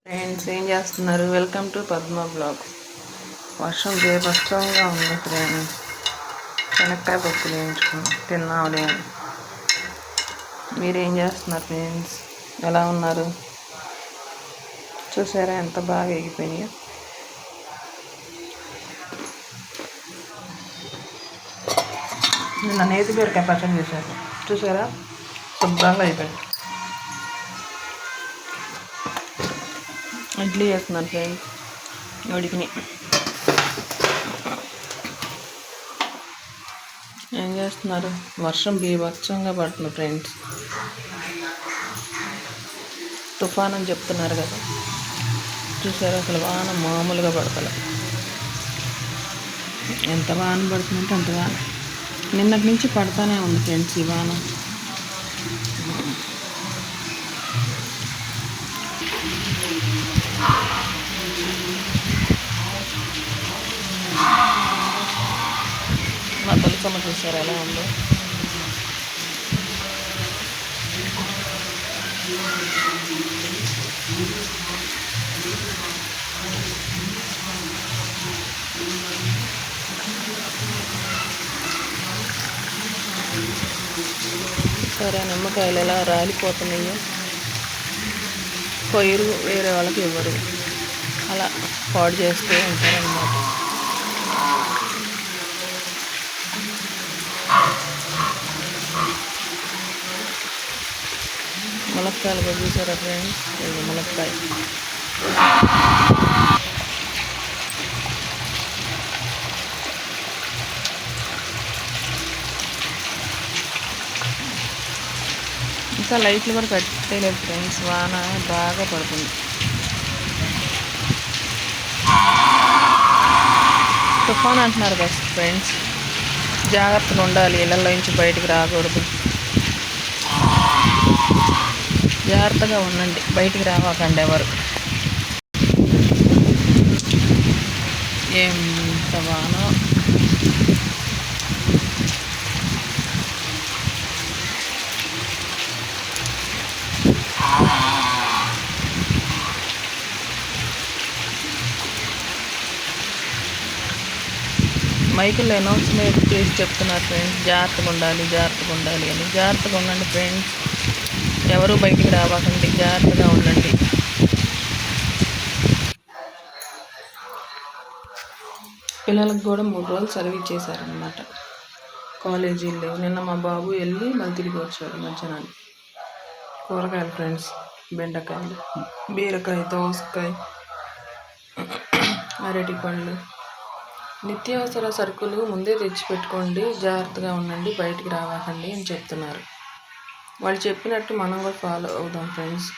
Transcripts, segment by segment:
Friends ఏం చేస్తున్నారు? Welcome to Padma blog. వర్షం బీభత్సంగా ఉంది ఫ్రెండ్స్. శనక్కాయ పప్పు వేయించుకుని తిన్నాంలే. మీరేం చేస్తున్నారు ఫ్రెండ్స్? ఎలా ఉన్నారు? చూసారా ఎంత బాగా ఎగిపోయినాయో. నిన్న నేతి బీరకాయ పచ్చడి చేశారు, చూసారా శుభ్రంగా అయిపోయింది. ఇడ్లీ చేస్తున్నాను ఫ్రెండ్స్, ఉడికిని. ఏం చేస్తున్నారు? వర్షం బీభత్సంగా పడుతుంది ఫ్రెండ్స్. తుఫాన్ అని చెప్తున్నారు కదా, చూసారా అసలు వాన మామూలుగా పడతలే. ఎంత వాన పడుతుందంటే అంత వాన. నిన్నటి నుంచి పడతానే ఉంది ఫ్రెండ్స్ ఈ వాన. మా తులసమ్మ చూసారా ఎలా ఉందో. సరే నిమ్మకాయలు ఎలా రాలిపోతున్నాయో, కొయ్యరు, వేరే వాళ్ళకి ఇవ్వరు, అలా పాడు చేస్తూ ఉంటారన్నమాట. ములక్కాయలు కూడా చూసారా ఫ్రెండ్స్, ములక్కాయ. ఇంకా లైట్లు కూడా కట్టేయలేదు ఫ్రెండ్స్, వాన బాగా పడుతుంది. తుఫాన్ అంటున్నారు కదా ఫ్రెండ్స్, జాగ్రత్తగా ఉండాలి, ఇళ్ళల్లో నుంచి బయటికి రాకూడదు. జాగ్రత్తగా ఉండండి, బయటికి రావకండి ఎవరు. ఎంత వానో. మైకుల్లో అనౌన్స్మెంట్ చేసి చెప్తున్నారు ఫ్రెండ్స్, జాగ్రత్తగా ఉండాలి, జాగ్రత్తగా ఉండాలి అని. జాగ్రత్తగా ఉండండి ఫ్రెండ్స్, ఎవరు బయటికి రావకండి, జాగ్రత్తగా ఉండండి. పిల్లలకు కూడా 3 రోజులు సెలవు ఇచ్చేసారనమాట, కాలేజీలు లేవు. నిన్న మా బాబు వెళ్ళి మళ్ళీ తిరిగి వచ్చాడు మధ్యాహ్నాన్ని. కూరగాయలు ఫ్రెండ్స్, బెండకాయలు, బీరకాయ, దోసకాయ, అరటి పండ్లు, నిత్యావసర సరుకులు ముందే తెచ్చిపెట్టుకోండి, జాగ్రత్తగా ఉండండి, బయటికి రావకండి అని చెప్తున్నారు. వాళ్ళు చెప్పినట్టు మనం కూడా ఫాలో అవుదాం ఫ్రెండ్స్.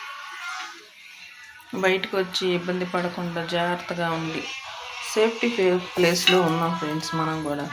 బయటకు వచ్చి ఇబ్బంది పడకుండా జాగ్రత్తగా ఉండి సేఫ్టీ ప్లేస్లో ఉన్నాం ఫ్రెండ్స్ మనం కూడా.